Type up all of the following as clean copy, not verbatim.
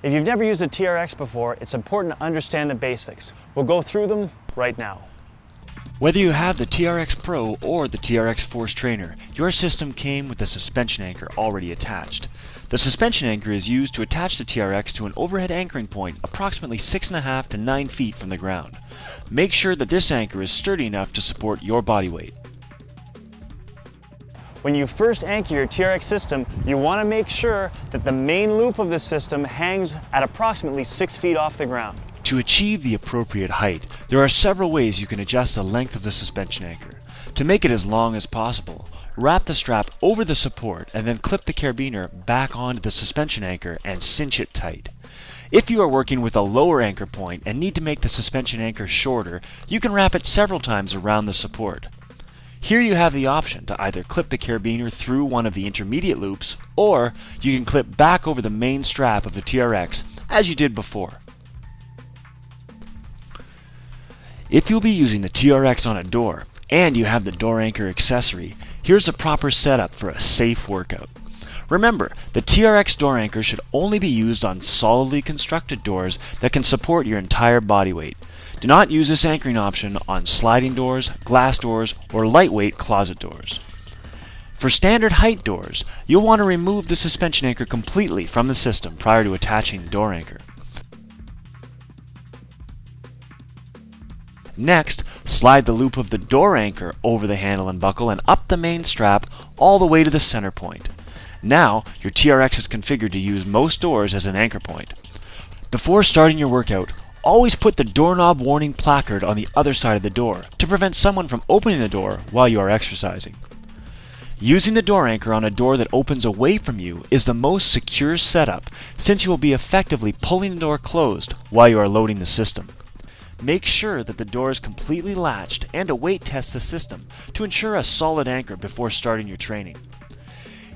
If you've never used a TRX before, it's important to understand the basics. We'll go through them right now. Whether you have the TRX Pro or the TRX Force Trainer, your system came with a suspension anchor already attached. The suspension anchor is used to attach the TRX to an overhead anchoring point approximately 6.5 to 9 feet from the ground. Make sure that this anchor is sturdy enough to support your body weight. When you first anchor your TRX system, you want to make sure that the main loop of the system hangs at approximately 6 feet off the ground. To achieve the appropriate height, there are several ways you can adjust the length of the suspension anchor. To make it as long as possible, wrap the strap over the support and then clip the carabiner back onto the suspension anchor and cinch it tight. If you are working with a lower anchor point and need to make the suspension anchor shorter, you can wrap it several times around the support. Here you have the option to either clip the carabiner through one of the intermediate loops, or you can clip back over the main strap of the TRX as you did before. If you'll be using the TRX on a door, and you have the door anchor accessory, here's a proper setup for a safe workout. Remember, the TRX door anchor should only be used on solidly constructed doors that can support your entire body weight. Do not use this anchoring option on sliding doors, glass doors, or lightweight closet doors. For standard height doors, you'll want to remove the suspension anchor completely from the system prior to attaching the door anchor. Next, slide the loop of the door anchor over the handle and buckle and up the main strap all the way to the center point. Now, your TRX is configured to use most doors as an anchor point. Before starting your workout, always put the doorknob warning placard on the other side of the door to prevent someone from opening the door while you are exercising. Using the door anchor on a door that opens away from you is the most secure setup, since you will be effectively pulling the door closed while you are loading the system. Make sure that the door is completely latched and to weight test the system to ensure a solid anchor before starting your training.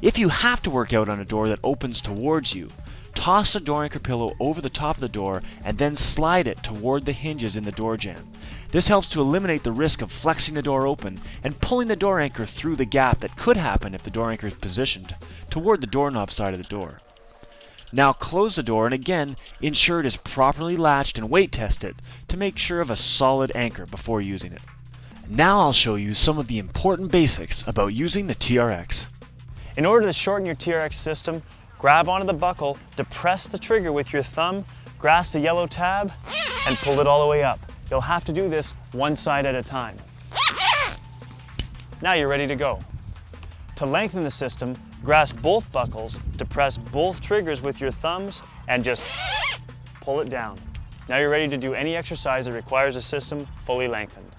If you have to work out on a door that opens towards you, toss the door anchor pillow over the top of the door and then slide it toward the hinges in the door jamb. This helps to eliminate the risk of flexing the door open and pulling the door anchor through the gap that could happen if the door anchor is positioned toward the doorknob side of the door. Now close the door and again ensure it is properly latched and weight tested to make sure of a solid anchor before using it. Now I'll show you some of the important basics about using the TRX. In order to shorten your TRX system, grab onto the buckle, depress the trigger with your thumb, grasp the yellow tab, and pull it all the way up. You'll have to do this one side at a time. Now you're ready to go. To lengthen the system, grasp both buckles, depress both triggers with your thumbs, and just pull it down. Now you're ready to do any exercise that requires a system fully lengthened.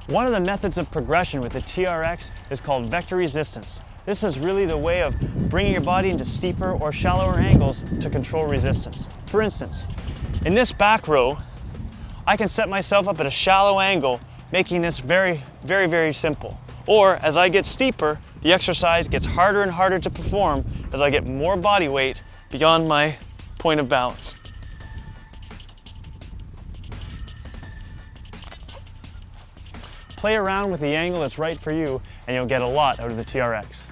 One of the methods of progression with the TRX is called vector resistance. This is really the way of bringing your body into steeper or shallower angles to control resistance. For instance, in this back row, I can set myself up at a shallow angle, making this very, very, very simple. Or as I get steeper, the exercise gets harder and harder to perform as I get more body weight beyond my point of balance. Play around with the angle that's right for you and you'll get a lot out of the TRX.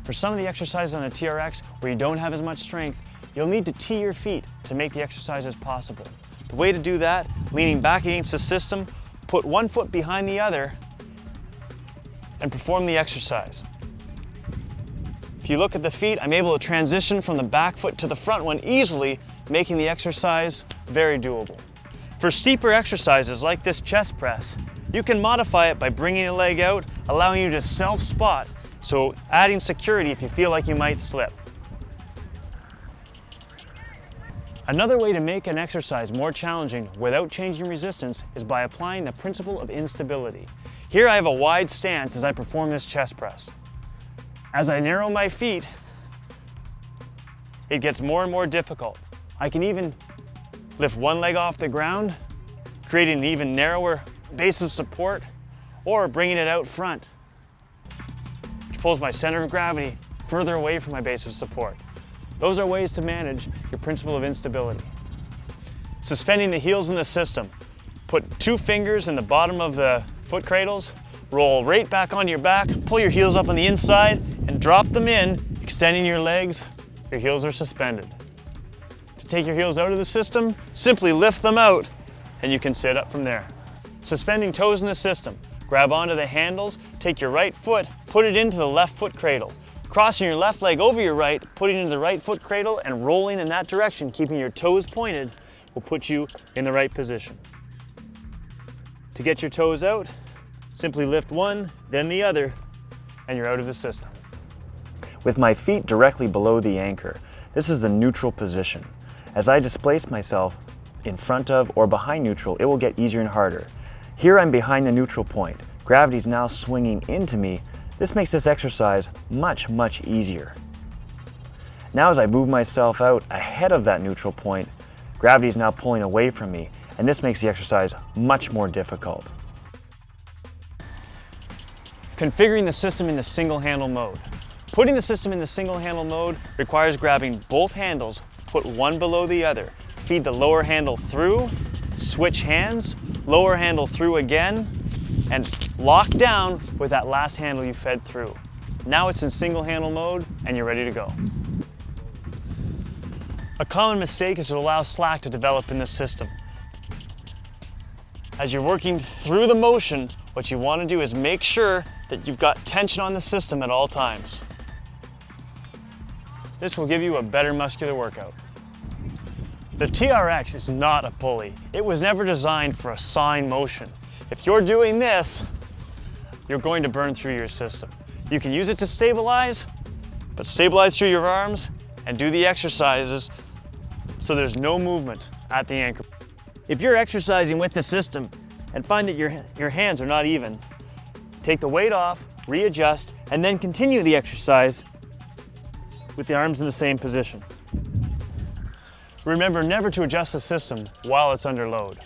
For some of the exercises on the TRX where you don't have as much strength, you'll need to tee your feet to make the exercises possible. The way to do that, leaning back against the system, put one foot behind the other and perform the exercise. If you look at the feet, I'm able to transition from the back foot to the front one easily, making the exercise very doable. For steeper exercises like this chest press, you can modify it by bringing a leg out, allowing you to self-spot, so adding security if you feel like you might slip. Another way to make an exercise more challenging without changing resistance is by applying the principle of instability. Here I have a wide stance as I perform this chest press. As I narrow my feet, it gets more and more difficult. I can even lift one leg off the ground, creating an even narrower base of support, or bringing it out front, which pulls my center of gravity further away from my base of support. Those are ways to manage your principle of instability. Suspending the heels in the system. Put 2 fingers in the bottom of the foot cradles, roll right back onto your back, pull your heels up on the inside, and drop them in, extending your legs. Your heels are suspended. To take your heels out of the system, simply lift them out and you can sit up from there. Suspending toes in the system. Grab onto the handles, take your right foot, put it into the left foot cradle. Crossing your left leg over your right, putting it into the right foot cradle and rolling in that direction, keeping your toes pointed, will put you in the right position. To get your toes out, simply lift one, then the other, and you're out of the system. With my feet directly below the anchor, this is the neutral position. As I displace myself in front of or behind neutral, it will get easier and harder. Here I'm behind the neutral point. Gravity is now swinging into me. This makes this exercise much easier. Now as I move myself out ahead of that neutral point, gravity is now pulling away from me, and this makes the exercise much more difficult. Configuring the system in the single handle mode. Putting the system in the single handle mode requires grabbing both handles, put one below the other, feed the lower handle through, switch hands, lower handle through again, and lock down with that last handle you fed through. Now it's in single handle mode and you're ready to go. A common mistake is to allow slack to develop in the system. As you're working through the motion, what you want to do is make sure that you've got tension on the system at all times. This will give you a better muscular workout. The TRX is not a pulley. It was never designed for a sine motion. If you're doing this, you're going to burn through your system. You can use it to stabilize, but stabilize through your arms and do the exercises so there's no movement at the anchor. If you're exercising with the system and find that your hands are not even, take the weight off, readjust, and then continue the exercise with the arms in the same position. Remember never to adjust the system while it's under load.